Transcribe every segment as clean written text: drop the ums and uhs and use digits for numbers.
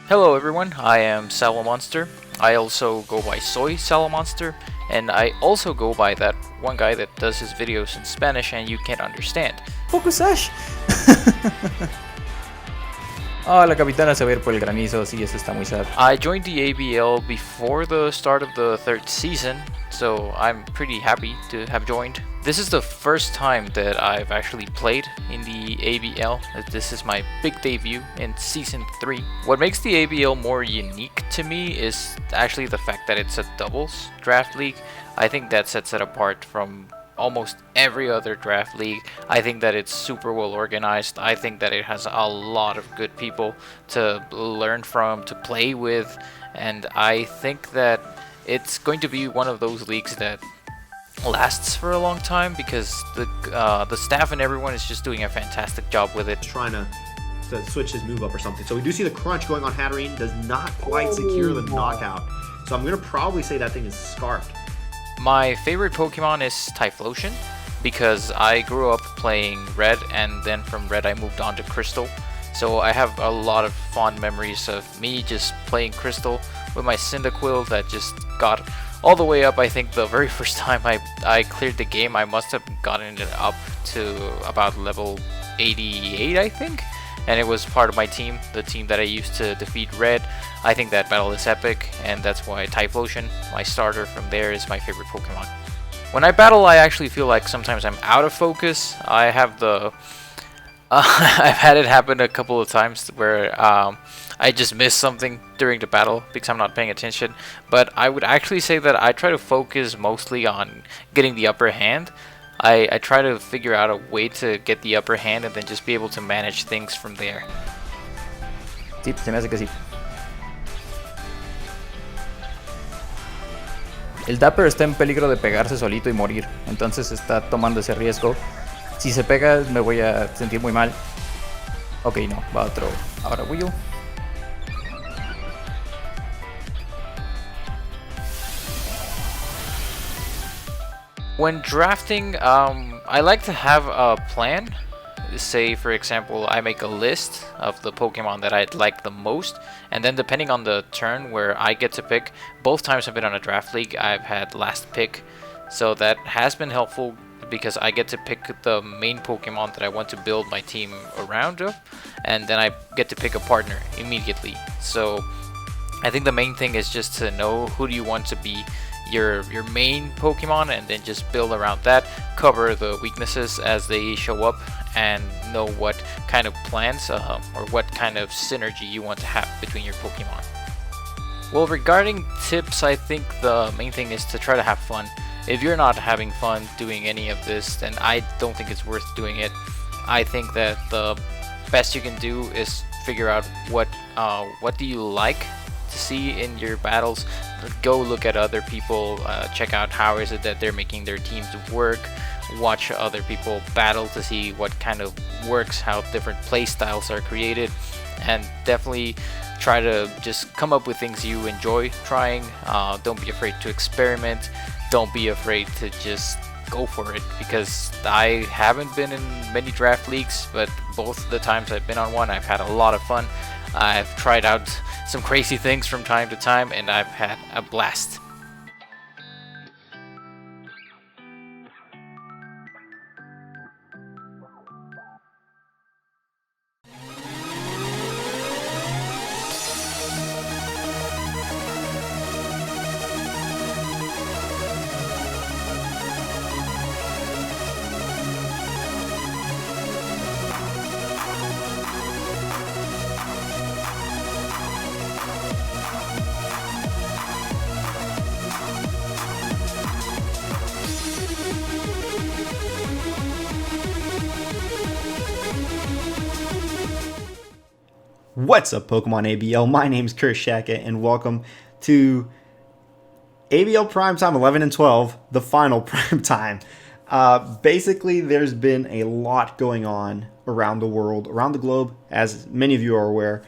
Hello everyone, I am Salamonster. I also go by Soy Salamonster, and I also go by that one guy that does his videos in Spanish and you can't understand. ¡Focusash! Oh, la capitana se va a ir por el granizo, sí, eso está muy sad. I joined the ABL before the start of the third season, so I'm pretty happy to have joined. This is the first time that I've actually played in the ABL. This is my big debut in Season 3. What makes the ABL more unique to me is actually the fact that it's a doubles draft league. I think that sets it apart from almost every other draft league. I think that it's super well organized. I think that it has a lot of good people to learn from, to play with, and I think that it's going to be one of those leagues that lasts for a long time because the staff and everyone is just doing a fantastic job with it. Trying to switch his move up or something. So we do see the crunch going on Hatterene, does not quite secure the knockout. So I'm going to probably say that thing is scarfed. My favorite Pokemon is Typhlosion because I grew up playing Red, and then from Red I moved on to Crystal. So I have a lot of fond memories of me just playing Crystal with my Cyndaquil that just got all the way up. I think the very first time I cleared the game, I must have gotten it up to about level 88, I think. And it was part of my team, the team that I used to defeat Red. I think that battle is epic, and that's why Typhlosion, my starter from there, is my favorite Pokemon. When I battle, I actually feel like sometimes I'm out of focus. I have the... I've had it happen a couple of times where I just miss something during the battle because I'm not paying attention. But I would actually say that I try to focus mostly on getting the upper hand. I try to figure out a way to get the upper hand and then just be able to manage things from there. Sí, se me hace que sí. El Dapper está en peligro de pegarse solito y morir, entonces está tomando ese riesgo. Si se pega me voy a sentir muy mal. Ok, no, va otro. Ahora Wii U. When drafting, I like to have a plan. Say, for example, I make a list of the Pokemon that I'd like the most, and then depending on the turn where I get to pick, both times I've been on a draft league, I've had last pick, so that has been helpful because I get to pick the main Pokemon that I want to build my team around of, and then I get to pick a partner immediately. So I think the main thing is just to know who do you want to be your main Pokemon, and then just build around that, cover the weaknesses as they show up, and know what kind of plans or what kind of synergy you want to have between your Pokemon. Well, regarding tips, I think the main thing is to try to have fun. If you're not having fun doing any of this, then I don't think it's worth doing it. I think that the best you can do is figure out what do you like to see in your battles. Go look at other people, check out how is it that they're making their teams work, watch other people battle to see what kind of works, how different play styles are created, and definitely try to just come up with things you enjoy trying. Don't be afraid to experiment, don't be afraid to just go for it, because I haven't been in many draft leagues, but both the times I've been on one, I've had a lot of fun. I've tried out some crazy things from time to time, and I've had a blast. What's up, PokemonABL? My name's CurseShaka, and welcome to ABL Primetime 11 and 12, the final Primetime. Basically, there's been a lot going on around the world, around the globe, as many of you are aware,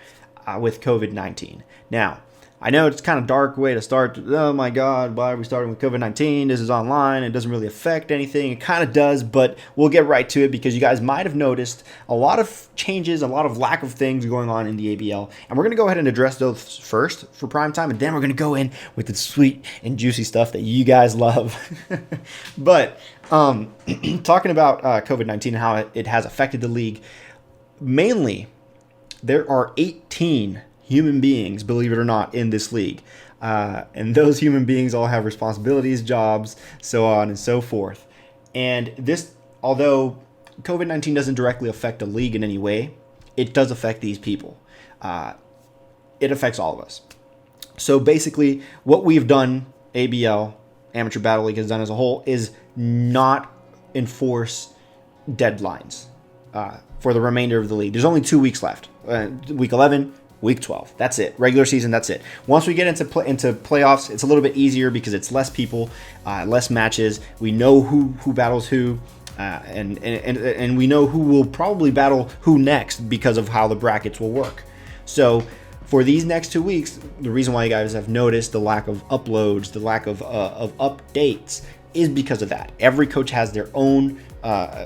with COVID-19. Now, I know it's kind of dark way to start. Oh my God, why are we starting with COVID-19? This is online. It doesn't really affect anything. It kind of does, but we'll get right to it because you guys might have noticed a lot of changes, a lot of lack of things going on in the ABL. And we're going to go ahead and address those first for prime time, and then we're going to go in with the sweet and juicy stuff that you guys love. But talking about COVID-19 and how it has affected the league, mainly there are 18 human beings, believe it or not, in this league. And those human beings all have responsibilities, jobs, so on and so forth. And this, although COVID-19 doesn't directly affect the league in any way, it does affect these people. It affects all of us. So basically, what we've done, ABL, Amateur Battle League, has done as a whole, is not enforce deadlines for the remainder of the league. There's only 2 weeks left. Week 11, Week 12. That's it. Regular season, that's it. Once we get into playoffs, it's a little bit easier because it's less people, less matches. We know who battles who, and we know who will probably battle who next because of how the brackets will work. So for these next 2 weeks, the reason why you guys have noticed the lack of uploads, the lack of updates, is because of that. Every coach has their own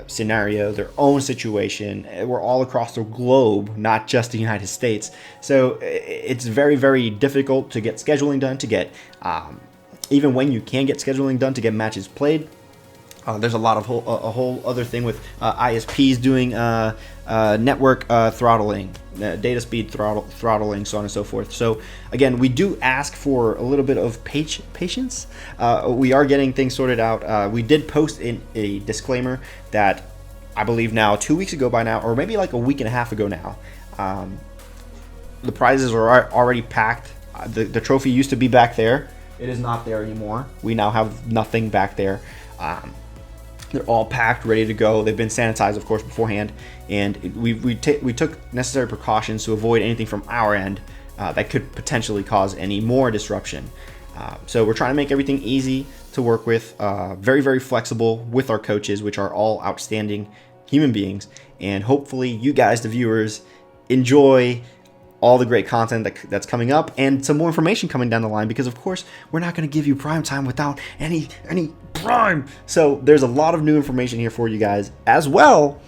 scenario, their own situation. We're all across the globe, not just the United States. So it's very, very difficult to get scheduling done, to get, even when you can get scheduling done, to get matches played. There's a whole other thing with ISPs doing network throttling, data speed throttling, so on and so forth. So again, we do ask for a little bit of patience. We are getting things sorted out. We did post in a disclaimer that I believe now 2 weeks ago by now, or maybe like a week and a half ago now, the prizes are already packed. The trophy used to be back there. It is not there anymore. We now have nothing back there. They're all packed, ready to go. They've been sanitized, of course, beforehand, and we took necessary precautions to avoid anything from our end that could potentially cause any more disruption. So we're trying to make everything easy to work with, very, very flexible with our coaches, which are all outstanding human beings, and hopefully you guys, the viewers, enjoy all the great content that's coming up and some more information coming down the line, because of course we're not going to give you prime time without any prime. So there's a lot of new information here for you guys, as well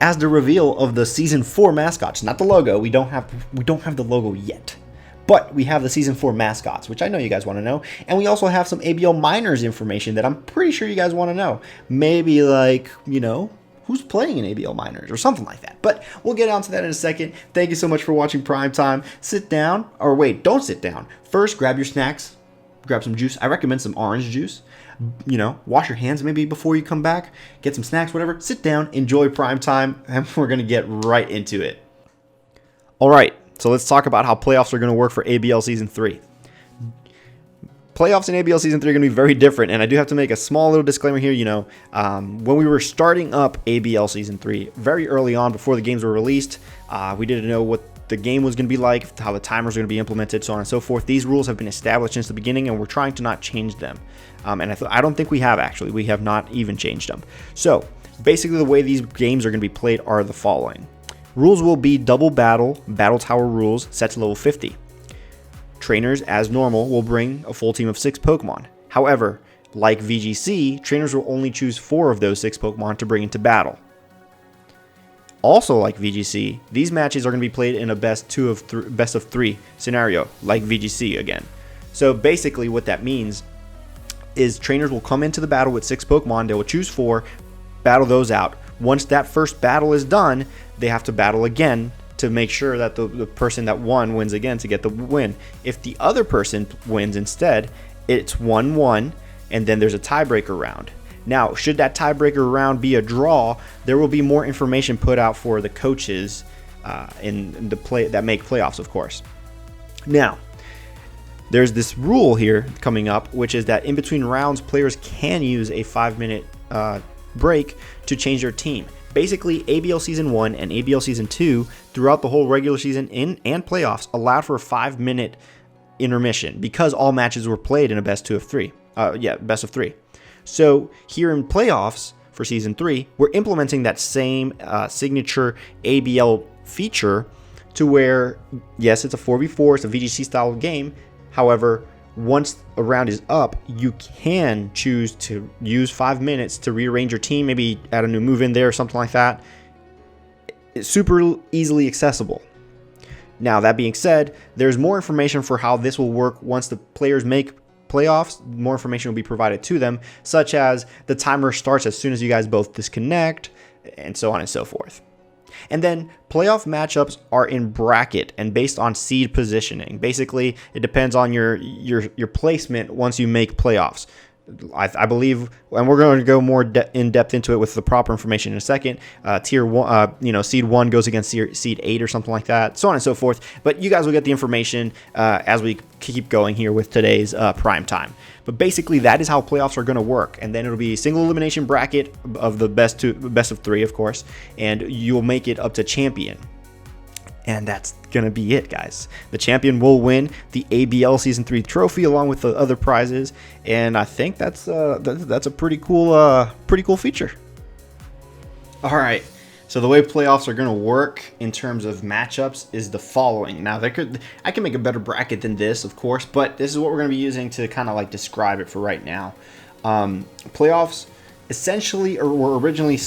as the reveal of the season 4 mascots. Not the logo. We don't have the logo yet, but we have the season 4 mascots, which I know you guys want to know. And we also have some ABL minors information that I'm pretty sure you guys want to know. Maybe like, who's playing in ABL Minors or something like that. But we'll get on to that in a second. Thank you so much for watching Prime Time. Sit down, or wait, don't sit down. First, grab your snacks, grab some juice. I recommend some orange juice. Wash your hands maybe before you come back. Get some snacks, whatever. Sit down, enjoy Prime Time, and we're going to get right into it. All right, so let's talk about how playoffs are going to work for ABL Season 3. Playoffs in ABL Season 3 are going to be very different, and I do have to make a small little disclaimer here. When we were starting up ABL Season 3, very early on, before the games were released, we didn't know what the game was going to be like, how the timers were going to be implemented, so on and so forth. These rules have been established since the beginning, and we're trying to not change them. And I don't think we have, actually. We have not even changed them. So, basically, the way these games are going to be played are the following. Rules will be double battle tower rules set to level 50. Trainers, as normal, will bring a full team of 6 Pokemon. However, like VGC, trainers will only choose 4 of those 6 Pokemon to bring into battle. Also, like VGC, these matches are going to be played in a best of 3 scenario, like VGC again. So basically what that means is trainers will come into the battle with 6 Pokemon, they will choose 4, battle those out. Once that first battle is done, they have to battle again to make sure that the person that won wins again to get the win. If the other person wins instead, it's 1-1, and then there's a tiebreaker round. Now, should that tiebreaker round be a draw, there will be more information put out for the coaches in the play that make playoffs, of course. Now, there's this rule here coming up, which is that in between rounds, players can use a 5-minute break to change their team. Basically, ABL Season 1 and ABL Season 2 throughout the whole regular season and playoffs allowed for a 5-minute intermission because all matches were played in a best of 3. So here in playoffs for Season 3, we're implementing that same signature ABL feature to where, yes, it's a 4v4, it's a VGC style game. However, once a round is up, you can choose to use 5 minutes to rearrange your team, maybe add a new move in there or something like that. It's super easily accessible. Now, that being said, there's more information for how this will work once the players make playoffs. More information will be provided to them, such as the timer starts as soon as you guys both disconnect, and so on and so forth. And then playoff matchups are in bracket and based on seed positioning. Basically, it depends on your placement once you make playoffs. I believe, and we're going to go more in depth into it with the proper information in a second. Tier 1, seed 1 goes against seed 8 or something like that, so on and so forth. But you guys will get the information as we keep going here with today's prime time. But basically, that is how playoffs are going to work. And then it'll be a single elimination bracket of the best of 3, of course, and you'll make it up to champion. And that's going to be it, guys. The champion will win the ABL Season 3 trophy along with the other prizes. And I think that's a pretty cool feature. All right. So the way playoffs are going to work in terms of matchups is the following. Now, I can make a better bracket than this, of course, but this is what we're going to be using to kind of like describe it for right now. Playoffs essentially were originally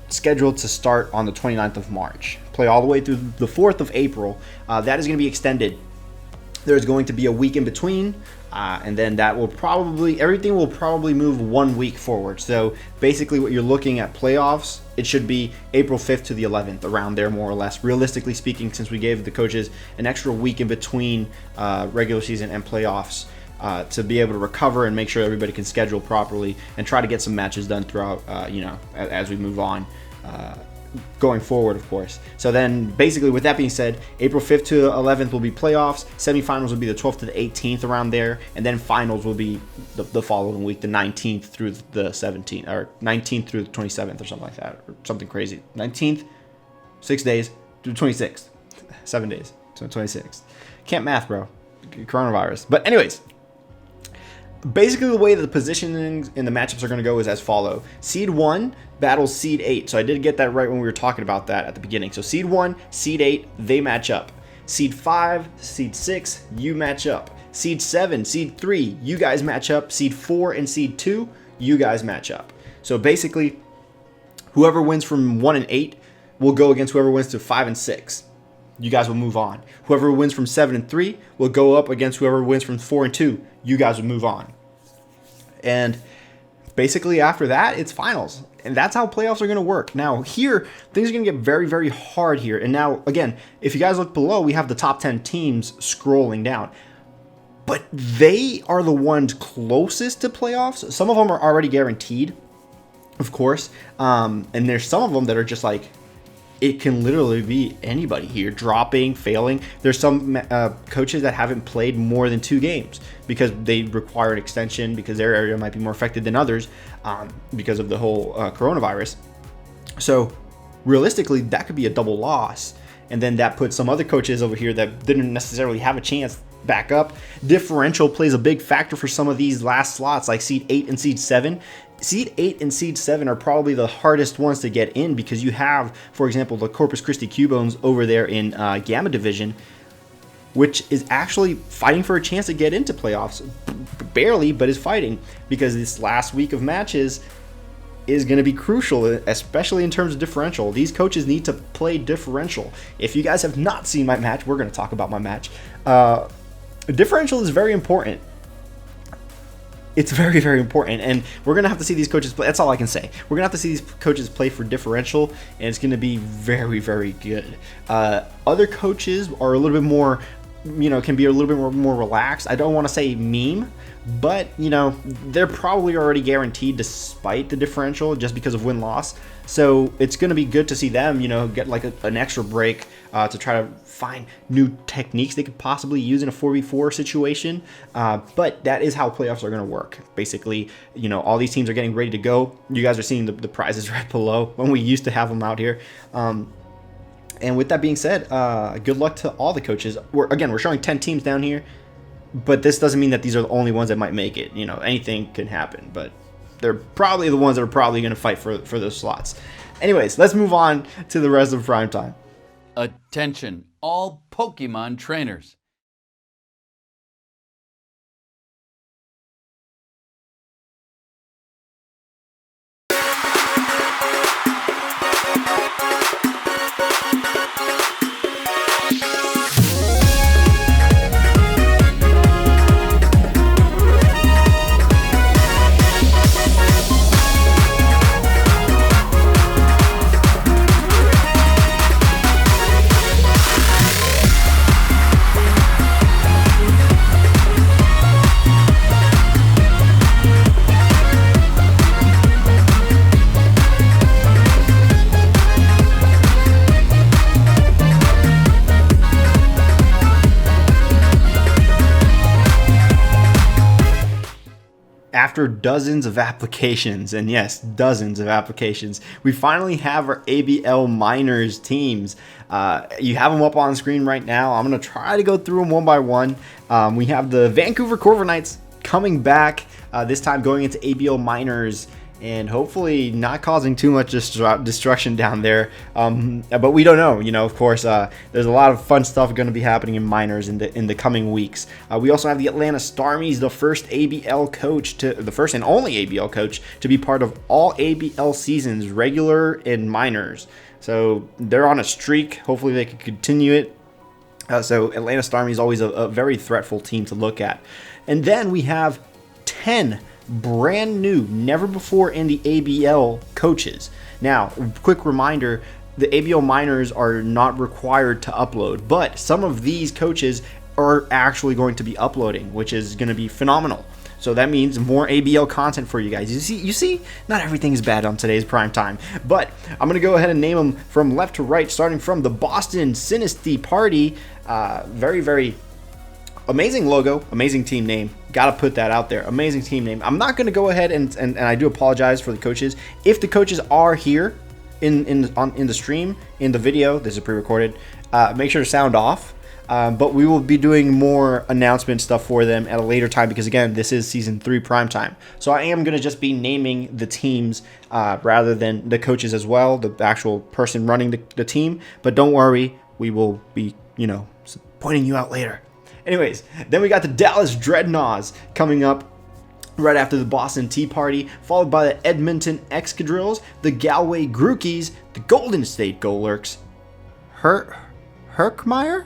scheduled to start on the 29th of March, play all the way through the 4th of April. That is going to be extended. There's going to be a week in between, and then everything will probably move 1 week forward. So basically what you're looking at playoffs, it should be April 5th to the 11th, around there more or less. Realistically speaking, since we gave the coaches an extra week in between regular season and playoffs, to be able to recover and make sure everybody can schedule properly and try to get some matches done throughout, as we move on, going forward, of course. So then basically with that being said, April 5th to 11th will be playoffs, semifinals will be the 12th to the 18th around there, and then finals will be the following week, the 19th through the 17th, or 19th through the 27th or something like that, or something crazy. 19th, 6 days, to the 26th, 7 days, to the 26th. Can't math, bro. Coronavirus. But anyways, basically the way that the positioning in the matchups are going to go is as follow. Seed 1 battles Seed 8. So I did get that right when we were talking about that at the beginning. So Seed 1, Seed 8, they match up. Seed 5, Seed 6, you match up. Seed 7, Seed 3, you guys match up. Seed 4 and Seed 2, you guys match up. So basically, whoever wins from 1 and 8 will go against whoever wins to 5 and 6. You guys will move on. Whoever wins from 7 and 3 will go up against whoever wins from 4 and 2. You guys will move on. And basically after that, it's finals. And that's how playoffs are going to work. Now here, things are going to get very, very hard here. And now, again, if you guys look below, we have the top 10 teams scrolling down. But they are the ones closest to playoffs. Some of them are already guaranteed, of course. And there's some of them that are just like, it can literally be anybody here, dropping, failing. There's some coaches that haven't played more than 2 games because they require an extension, because their area might be more affected than others because of the whole coronavirus. So realistically, that could be a double loss. And then that puts some other coaches over here that didn't necessarily have a chance back up. Differential plays a big factor for some of these last slots, like Seed 8 and Seed 7. Seed 8 and Seed 7 are probably the hardest ones to get in because you have, for example, the Corpus Christi Cubones over there in Gamma Division, which is actually fighting for a chance to get into playoffs. Barely, but is fighting, because this last week of matches is going to be crucial, especially in terms of differential. These coaches need to play differential. If you guys have not seen my match, we're going to talk about my match. Differential is very important. It's very, very important, and we're going to have to see these coaches play. That's all I can say. We're going to have to see these coaches play for differential, and it's going to be very, very good. Other coaches are a little bit more, can be a little bit more relaxed. I don't want to say meme, but, they're probably already guaranteed despite the differential just because of win-loss. So it's going to be good to see them, get like an extra break to try to find new techniques they could possibly use in a 4v4 situation. But that is how playoffs are going to work. Basically, all these teams are getting ready to go. You guys are seeing the prizes right below when we used to have them out here. And with that being said, good luck to all the coaches. We're showing 10 teams down here, but this doesn't mean that these are the only ones that might make it. Anything can happen, but they're probably the ones that are probably going to fight for those slots. Anyways, let's move on to the rest of Primetime. Attention, all Pokemon trainers. After dozens of applications, and yes, dozens of applications, we finally have our ABL Miners teams. You have them up on screen right now. I'm going to try to go through them one by one. We have the Vancouver Corver Knights coming back, this time going into ABL Miners, and hopefully not causing too much destruction down there. But we don't know. You know, of course, there's a lot of fun stuff going to be happening in Miners in the coming weeks. We also have the Atlanta Starmies, the first ABL coach the first and only ABL coach to be part of all ABL seasons, regular and Miners. So they're on a streak. Hopefully they can continue it. So Atlanta Starmies is always a very threatful team to look at. And then we have 10 brand new, never before in the ABL coaches. Now, quick reminder, the ABL Miners are not required to upload, but some of these coaches are actually going to be uploading, which is going to be phenomenal. So that means more ABL content for you guys. You see, not everything is bad on today's prime time, but I'm going to go ahead and name them from left to right, starting from the Boston Synesty Party. Very amazing logo, amazing team name. Gotta put that out there. Amazing team name. I'm not gonna go ahead and I do apologize for the coaches. If the coaches are here in the stream, in the video, this is pre-recorded, make sure to sound off. But we will be doing more announcement stuff for them at a later time because again, this is season 3 prime time. So I am gonna just be naming the teams rather than the coaches as well, the actual person running the team. But don't worry, we will be, you know, pointing you out later. Anyways, then we got the Dallas Dreadnoughts coming up right after the Boston Tea Party, followed by the Edmonton Excadrilles, the Galway Grookies, the Golden State Golurks, Herkimer?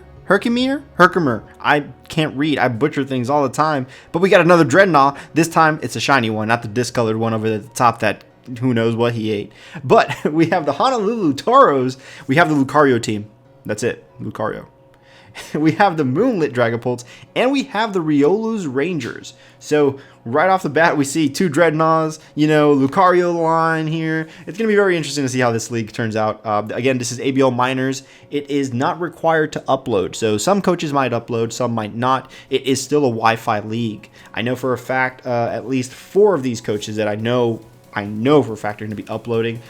I can't read. I butcher things all the time. But we got another Dreadnought. This time it's a shiny one, not the discolored one over the top that who knows what he ate. But we have the Honolulu Toros. We have the Lucario team. That's it, Lucario. We have the Moonlit Dragapults, and we have the Riolu's Rangers. So right off the bat, we see 2 Dreadnoughts, you know, Lucario line here. It's going to be very interesting to see how this league turns out. Again, this is ABL Miners. It is not required to upload. So some coaches might upload, some might not. It is still a Wi-Fi league. I know for a fact at least 4 of these coaches that I know for a fact are going to be uploading.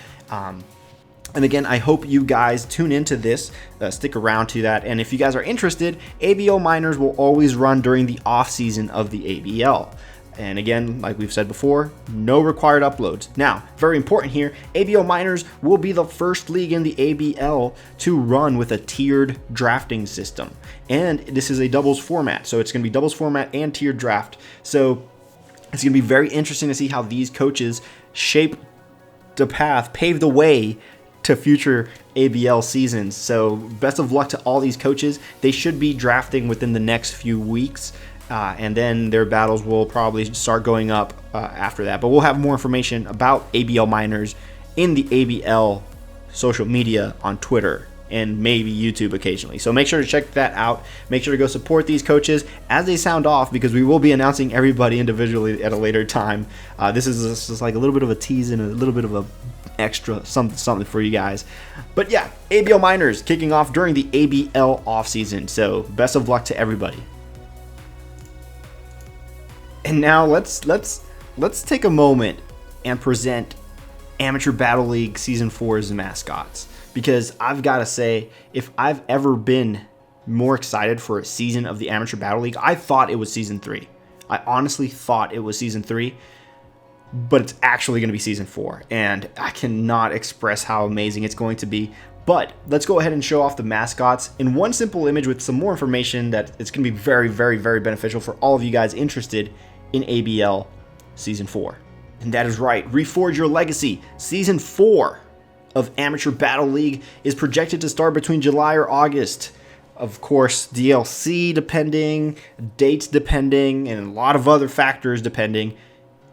And again, I hope you guys tune into this, stick around to that. And if you guys are interested, ABL Miners will always run during the off season of the ABL. And again, like we've said before, no required uploads. Now, very important here, ABL Miners will be the first league in the ABL to run with a tiered drafting system. And this is a doubles format. So it's going to be doubles format and tiered draft. So it's going to be very interesting to see how these coaches shape the path, pave the way to future ABL seasons. So best of luck to all these coaches. They should be drafting within the next few weeks, and then their battles will probably start going up after that. But we'll have more information about ABL Miners in the ABL social media on Twitter and maybe YouTube occasionally. So make sure to check that out. Make sure to go support these coaches as they sound off, because we will be announcing everybody individually at a later time. This is just like a little bit of a tease and a little bit of a extra something for you guys. But yeah, ABL Miners kicking off during the ABL offseason. So best of luck to everybody. And now let's take a moment and present Amateur Battle League Season 4's mascots. Because I've got to say, if I've ever been more excited for a season of the Amateur Battle League, I thought it was Season 3. I honestly thought it was Season 3, but it's actually going to be Season 4. And I cannot express how amazing it's going to be. But let's go ahead and show off the mascots in one simple image with some more information that it's going to be very, very, very beneficial for all of you guys interested in ABL Season 4. And that is right, Reforge Your Legacy. Season 4 of Amateur Battle League is projected to start between July or August. Of course, DLC depending, dates depending, and a lot of other factors depending.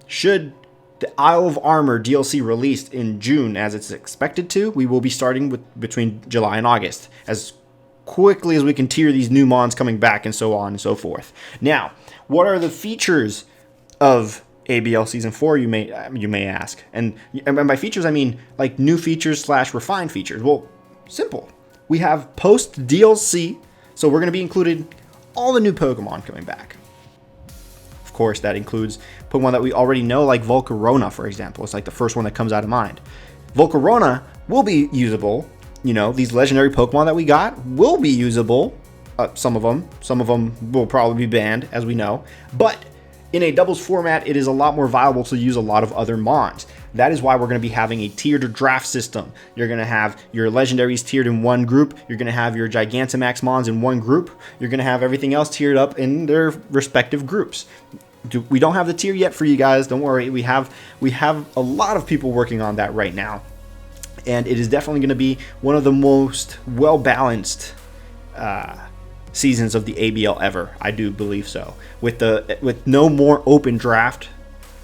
Should the Isle of Armor DLC released in June as it's expected to, we will be starting between July and August as quickly as we can tier these new mons coming back and so on and so forth. Now, what are the features of ABL Season 4, you may ask? And by features, I mean like new features / refined features. Well, simple. We have post DLC, so we're going to be including all the new Pokemon coming back. Of course, that includes Pokemon that we already know, like Volcarona, for example. It's like the first one that comes out of mind. Volcarona will be usable. You know, these legendary Pokemon that we got will be usable. Some of them will probably be banned, as we know. But in a doubles format, it is a lot more viable to use a lot of other mons. That is why we're going to be having a tiered draft system. You're going to have your legendaries tiered in one group. You're going to have your Gigantamax mons in one group. You're going to have everything else tiered up in their respective groups. We don't have the tier yet for you guys. Don't worry. We have a lot of people working on that right now. And it is definitely going to be one of the most well-balanced seasons of the ABL ever. I do believe so. With no more open draft,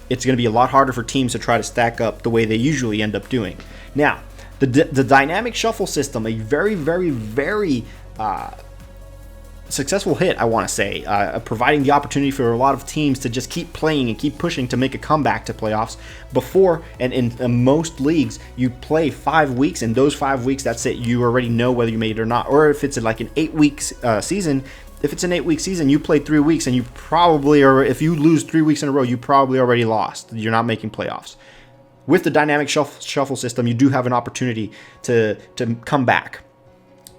it's going to be a lot harder for teams to try to stack up the way they usually end up doing. Now, the dynamic shuffle system, a very, very, very successful hit, I want to say, providing the opportunity for a lot of teams to just keep playing and keep pushing to make a comeback to playoffs. Before, and in most leagues, you play 5 weeks, and those 5 weeks, that's it. You already know whether you made it or not. Or if it's like an 8-week season, if it's an 8-week season, you play 3 weeks, and you probably are. If you lose 3 weeks in a row, you probably already lost. You're not making playoffs. With the dynamic shuffle system, you do have an opportunity to come back.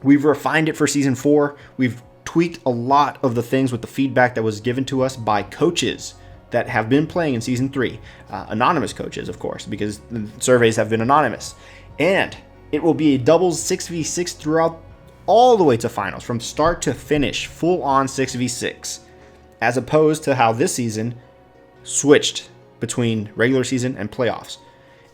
We've refined it for Season 4. We've tweaked a lot of the things with the feedback that was given to us by coaches that have been playing in Season 3. Anonymous coaches, of course, because the surveys have been anonymous. And it will be a doubles 6v6 throughout all the way to finals, from start to finish, full on 6v6, as opposed to how this season switched between regular season and playoffs.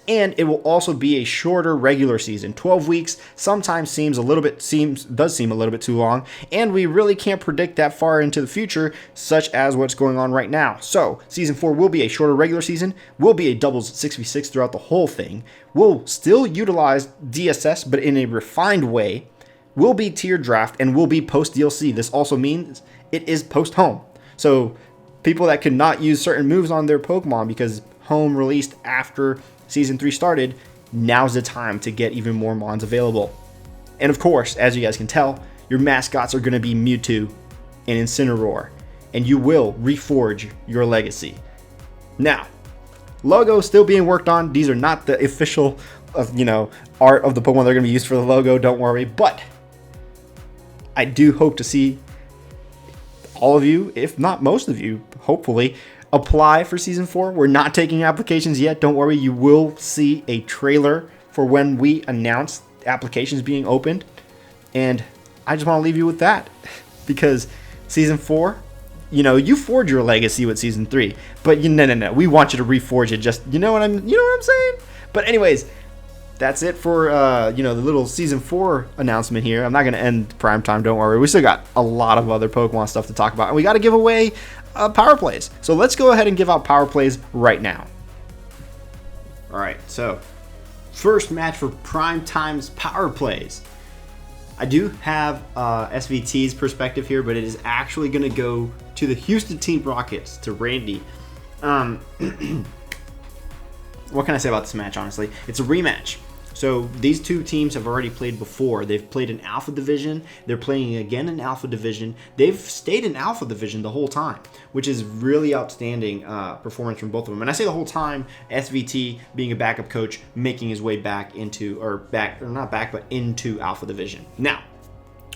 And it will also be a shorter regular season. 12 weeks sometimes does seem a little bit too long, and we really can't predict that far into the future, such as what's going on right now. So Season 4 will be a shorter regular season, will be a doubles 6v6 throughout the whole thing, will still utilize DSS, but in a refined way, will be tiered draft, and will be post DLC. This also means it is post home. So people that could not use certain moves on their Pokemon because home released after Season 3 started, now's the time to get even more mons available. And of course, as you guys can tell, your mascots are going to be Mewtwo and Incineroar, and you will reforge your legacy. Now, logo still being worked on. These are not the official art of the Pokemon they're going to be used for the logo, don't worry, but I do hope to see all of you, if not most of you, hopefully, apply for Season 4. We're not taking applications yet. Don't worry. You will see a trailer for when we announce applications being opened. And I just want to leave you with that, because Season 4, you forge your legacy with Season 3, but no. We want you to reforge it. Just, you know what I'm saying? But anyways, that's it for the little Season 4 announcement here. I'm not going to end Primetime, don't worry. We still got a lot of other Pokemon stuff to talk about, and we got to give away power plays. So let's go ahead and give out power plays right now. All right, so first match for Primetime's power plays. I do have SVT's perspective here, but it is actually going to go to the Houston Team Rockets, to Randy. What can I say about this match, honestly? It's a rematch. So these two teams have already played before. They've played in Alpha Division. They're playing again in Alpha Division. They've stayed in Alpha Division the whole time, which is really outstanding performance from both of them. And I say the whole time, SVT being a backup coach, making his way back into, into Alpha Division. Now,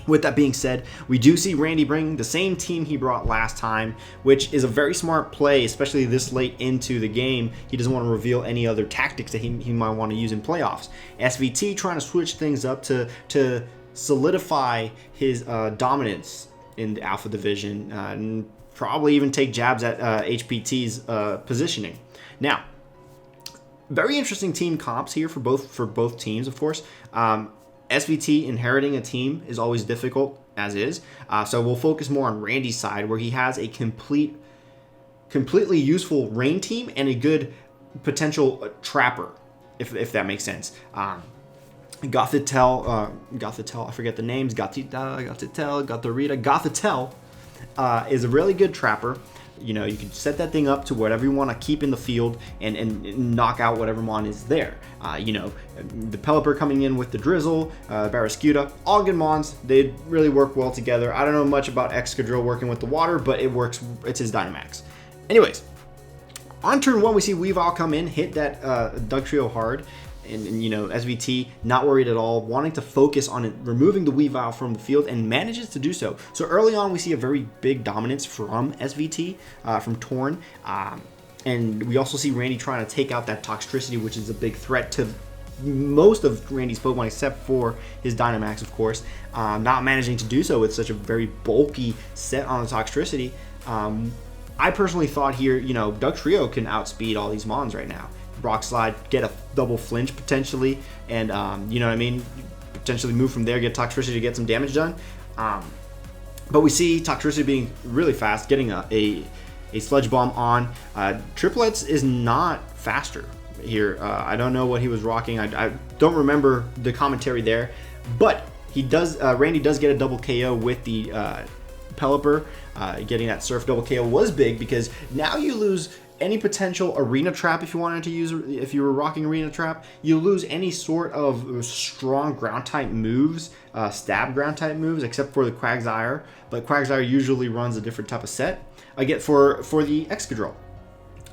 With that being said, we do see Randy bring the same team he brought last time, which is a very smart play, especially this late into the game. He doesn't want to reveal any other tactics that he might want to use in playoffs. SVT trying to switch things up to solidify his dominance in the Alpha Division, and probably even take jabs at HPT's positioning. Now, very interesting team comps here for both teams, of course. SVT inheriting a team is always difficult, as is. So we'll focus more on Randy's side, where he has a completely useful rain team and a good potential trapper, if that makes sense. Gothitel, I forget the names. Gothitel is a really good trapper. You know, you can set that thing up to whatever you want to keep in the field and knock out whatever mon is there. You know, the Pelipper coming in with the Drizzle, Barraskewda, all good mons. They really work well together. I don't know much about Excadrill working with the water, but it works. It's his Dynamax. Anyways, on turn 1, we see Weavile come in, hit that Dugtrio hard. And, you know, SVT not worried at all, wanting to focus on it, removing the Weavile from the field, and manages to do so. So early on, we see a very big dominance from SVT, from Torn. And we also see Randy trying to take out that Toxtricity, which is a big threat to most of Randy's Pokemon, except for his Dynamax, of course. Not managing to do so with such a very bulky set on the Toxtricity. I personally thought here, you know, Dugtrio can outspeed all these mons right now. Rock Slide, get a double flinch potentially, and you know what I mean, potentially move from there, get Toxtricity to get some damage done. But we see Toxtricity being really fast, getting a Sludge Bomb on. Triplets is not faster here. I don't know what he was rocking. I don't remember the commentary there, but he does. Randy does get a double KO with the Pelipper. Getting that Surf double KO was big because now you lose any potential Arena Trap if you wanted to use, if you were rocking Arena Trap. You lose any sort of strong ground type moves, stab ground type moves, except for the Quagsire. But Quagsire usually runs a different type of set. I get for the Excadrill.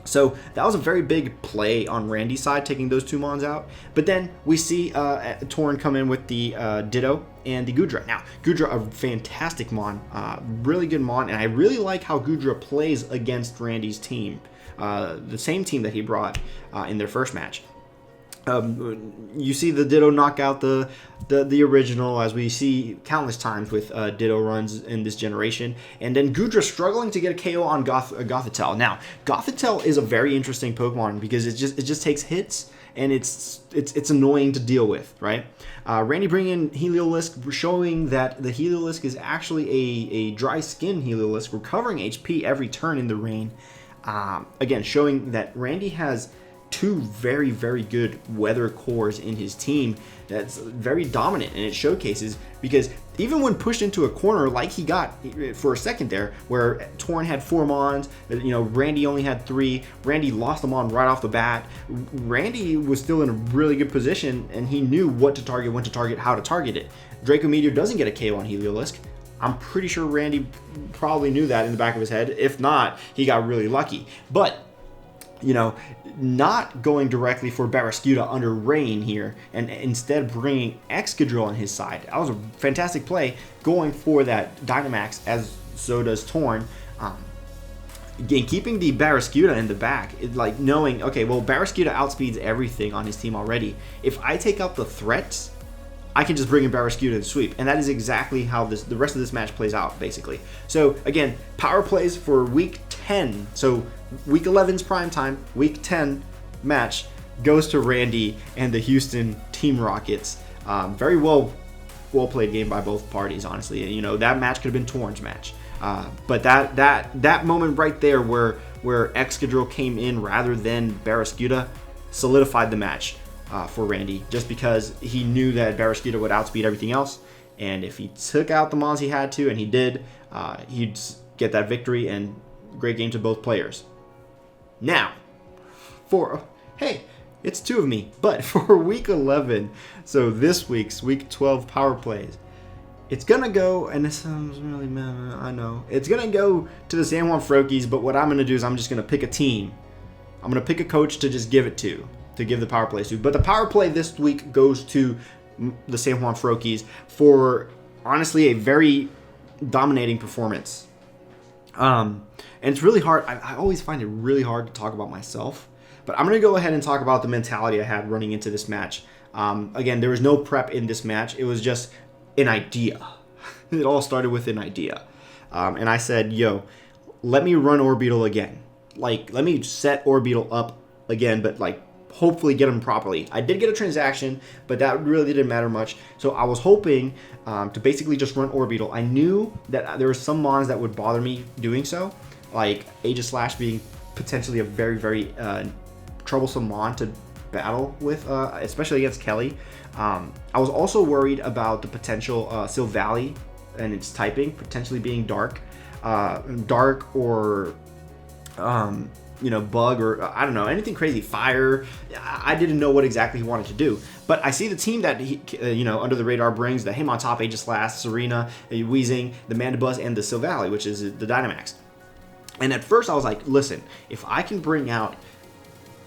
So that was a very big play on Randy's side, taking those two mons out. But then we see Torn come in with the Ditto and the Goodra. Now, Goodra, a fantastic mon, really good mon, and I really like how Goodra plays against Randy's team. The same team that he brought in their first match. You see the Ditto knock out the original, as we see countless times with Ditto runs in this generation. And then Goodra struggling to get a KO on Gothitelle. Now, Gothitelle is a very interesting Pokemon because it just takes hits, and it's annoying to deal with, right? Randy bringing in Heliolisk, showing that the Heliolisk is actually a dry skin Heliolisk, recovering HP every turn in the rain. Again, showing that Randy has two very, very good weather cores in his team that's very dominant, and it showcases because even when pushed into a corner like he got for a second there, where Torn had 4 mons, you know, Randy only had 3, Randy lost them on right off the bat. Randy was still in a really good position, and he knew what to target, when to target, how to target it. Draco Meteor doesn't get a KO on Heliolisk. I'm pretty sure Randy probably knew that in the back of his head. If not, he got really lucky. But, you know, not going directly for Barraskewda under rain here, and instead bringing Excadrill on his side. That was a fantastic play, going for that Dynamax, as so does Torn. Again, keeping the Barraskewda in the back, like knowing, okay, well, Barraskewda outspeeds everything on his team already. If I take out the threats, I can just bring in Barraskewda and sweep. And that is exactly how the rest of this match plays out, basically. So, again, power plays for Week 10. So, Week 11's prime time, Week 10 match goes to Randy and the Houston Team Rockets. Very well played game by both parties, honestly. You know, that match could have been Torn's match. But that moment right there where Excadrill came in rather than Barraskewda solidified the match for Randy, just because he knew that Barraskewda would outspeed everything else, and if he took out the mons he had to, and he did, he'd get that victory, and great game to both players. Now, hey, it's 2 of me, but for Week 11, so this week's Week 12 power plays, it's gonna go, and this sounds really mad, I know, it's gonna go to the San Juan Frokies, but what I'm gonna do is I'm just gonna pick a team. I'm gonna pick a coach to just give it to give the power plays to. But the power play this week goes to the San Juan Frokies for honestly a very dominating performance. And it's really hard. I always find it really hard to talk about myself. But I'm going to go ahead and talk about the mentality I had running into this match. Again, there was no prep in this match. It was just an idea. It all started with an idea. And I said, yo, let me run Orbeetle again. Like, let me set Orbeetle up again, but like, hopefully get him properly. I did get a transaction, but that really didn't matter much. So I was hoping to basically just run Orbeetle. I knew that there were some mons that would bother me doing so, like Aegis Slash being potentially a very, very troublesome mon to battle with, especially against Kelly. I was also worried about the potential Silvally and its typing potentially being dark or bug, or I don't know, anything crazy, fire. I didn't know what exactly he wanted to do, but I see the team that he, under the radar brings, the him on top, Aegis Slash, Serena, Weezing, the Mandibuzz, and the Silvally, which is the Dynamax. And at first I was like, listen, if I can bring out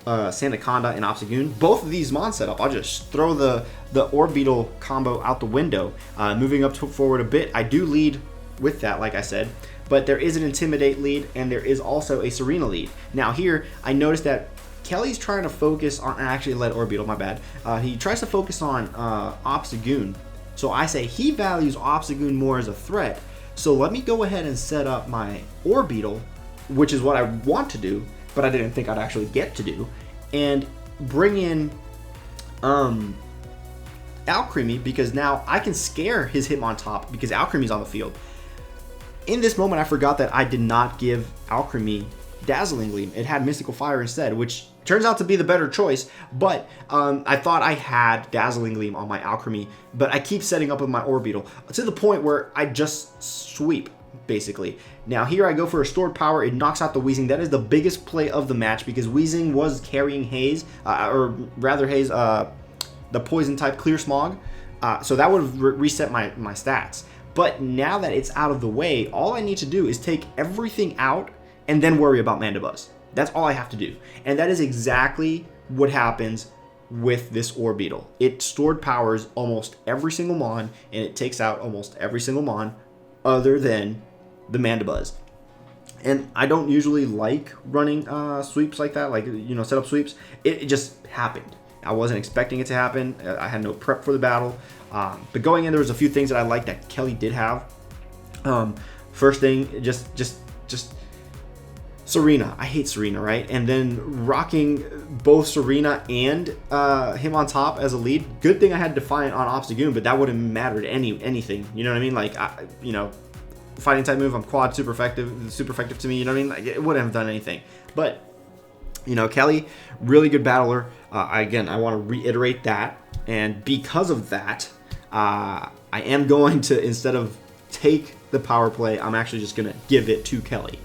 Sandaconda and Obstagoon, both of these mon setup, I'll just throw the Orbeetle combo out the window. Moving up forward a bit, I do lead with that, like I said, but there is an Intimidate lead, and there is also a Serena lead. Now here, I noticed that Kelly's trying to focus on, actually led Orbeetle, my bad. He tries to focus on Obstagoon. So I say he values Obstagoon more as a threat, so let me go ahead and set up my Orbeetle, which is what I want to do, but I didn't think I'd actually get to do, and bring in Alcremie, because now I can scare his Hitmontop because Alcremie's on the field. In this moment, I forgot that I did not give Alcremie Dazzling Gleam. It had Mystical Fire instead, which turns out to be the better choice, but I thought I had Dazzling Gleam on my Alcremie, but I keep setting up with my Orbeetle to the point where I just sweep, basically. Now here I go for a Stored Power. It knocks out the Weezing. That is the biggest play of the match because Weezing was carrying Haze, or rather Haze, the Poison type Clear Smog, so that would have reset my stats. But now that it's out of the way, all I need to do is take everything out and then worry about Mandibuzz. That's all I have to do. And that is exactly what happens with this Orbeetle. It stored powers almost every single mon, and it takes out almost every single mon other than the Mandibuzz. And I don't usually like running sweeps like that, like, setup sweeps. It just happened. I wasn't expecting it to happen. I had no prep for the battle. But going in, there was a few things that I liked that Kelly did have. First thing, just Serena. I hate Serena, right? And then rocking both Serena and him on top as a lead. Good thing I had Defiant on Obstagoon, but that wouldn't mattered anything. You know what I mean? Like, fighting type move, I'm quad super effective to me. You know what I mean? Like, it wouldn't have done anything. But Kelly, really good battler. Again, I want to reiterate that. And because of that, I am going to, instead of take the power play, I'm actually just going to give it to Kelly.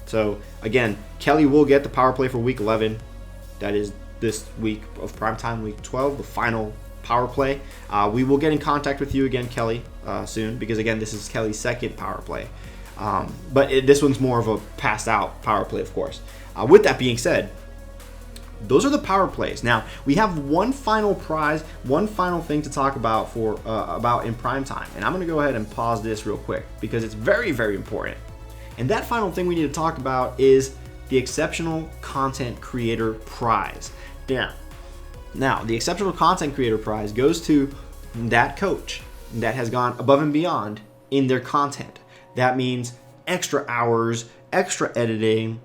So again, Kelly will get the power play for week 11. That is this week of Primetime, week 12, the final power play. We will get in contact with you again, Kelly, soon, because again, this is Kelly's second power play. But this one's more of a passed out power play, of course. With that being said, those are the power plays. Now we have one final prize, one final thing to talk about about in Primetime, and I'm going to go ahead and pause this real quick because it's very, very important. And that final thing we need to talk about is the Exceptional Content Creator Prize. Now the Exceptional Content Creator Prize goes to that coach that has gone above and beyond in their content. That means extra hours, extra editing,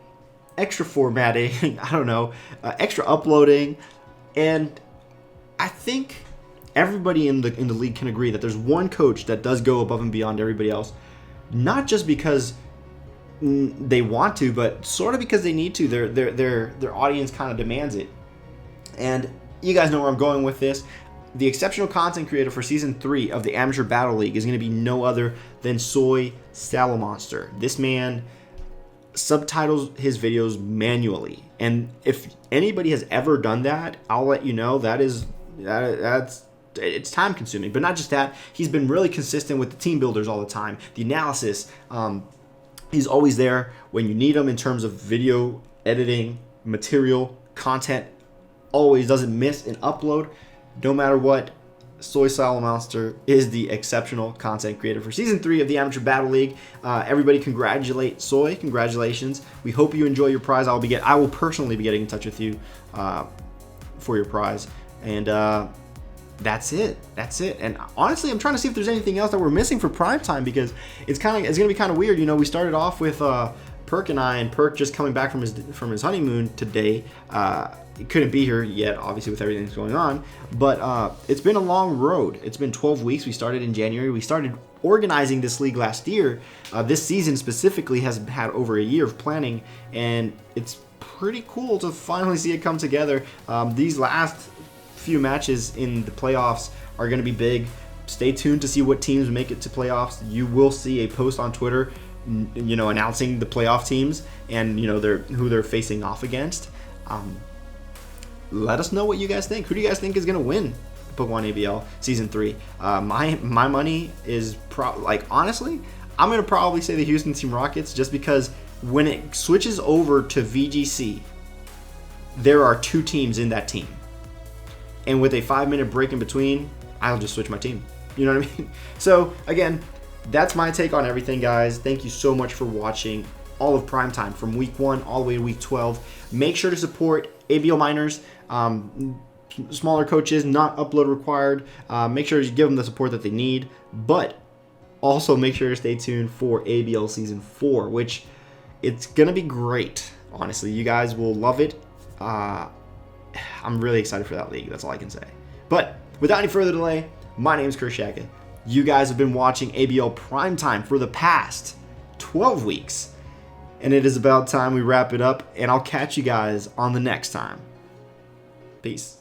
extra formatting, I don't know, extra uploading, and I think everybody in the league can agree that there's one coach that does go above and beyond everybody else, not just because they want to, but sort of because they need to. Their audience kind of demands it. And you guys know where I'm going with this. The exceptional content creator for Season 3 of the Amateur Battle League is going to be no other than Soy Salamonster. This man subtitles his videos manually, and if anybody has ever done that, I'll let you know that's it's time consuming. But not just that, he's been really consistent with the team builders all the time, the analysis. He's always there when you need him in terms of video editing, material, content. Always doesn't miss an upload, no matter what. Soy Silo Monster is the exceptional content creator for Season 3 of the Amateur Battle League. Everybody congratulate Soy. Congratulations. We hope you enjoy your prize. I will personally be getting in touch with you for your prize. And that's it. And honestly, I'm trying to see if there's anything else that we're missing for Primetime, because it's going to be kind of weird. You know, we started off with Perk and I, and Perk just coming back from his honeymoon today. He couldn't be here yet, obviously, with everything that's going on. But it's been a long road. It's been 12 weeks. We started in January. We started organizing this league last year. This season specifically has had over a year of planning, and it's pretty cool to finally see it come together. These last few matches in the playoffs are going to be big. Stay tuned to see what teams make it to playoffs. You will see a post on Twitter, you know, announcing the playoff teams and, you know, who they're facing off against. Let us know what you guys think. Who do you guys think is going to win PokemonABL Season 3? My money is honestly, I'm going to probably say the Houston Team Rockets, just because when it switches over to VGC, there are 2 teams in that team. And with a 5-minute break in between, I'll just switch my team. You know what I mean? So, again, that's my take on everything, guys. Thank you so much for watching all of Primetime from Week 1 all the way to Week 12. Make sure to support ABL miners. Smaller coaches, not upload required. Make sure you give them the support that they need. But also make sure to stay tuned for ABL Season 4, which it's going to be great. Honestly, you guys will love it. I'm really excited for that league. That's all I can say. But without any further delay, my name is CurseShaka. You guys have been watching ABL Primetime for the past 12 weeks. And it is about time we wrap it up. And I'll catch you guys on the next time. Peace.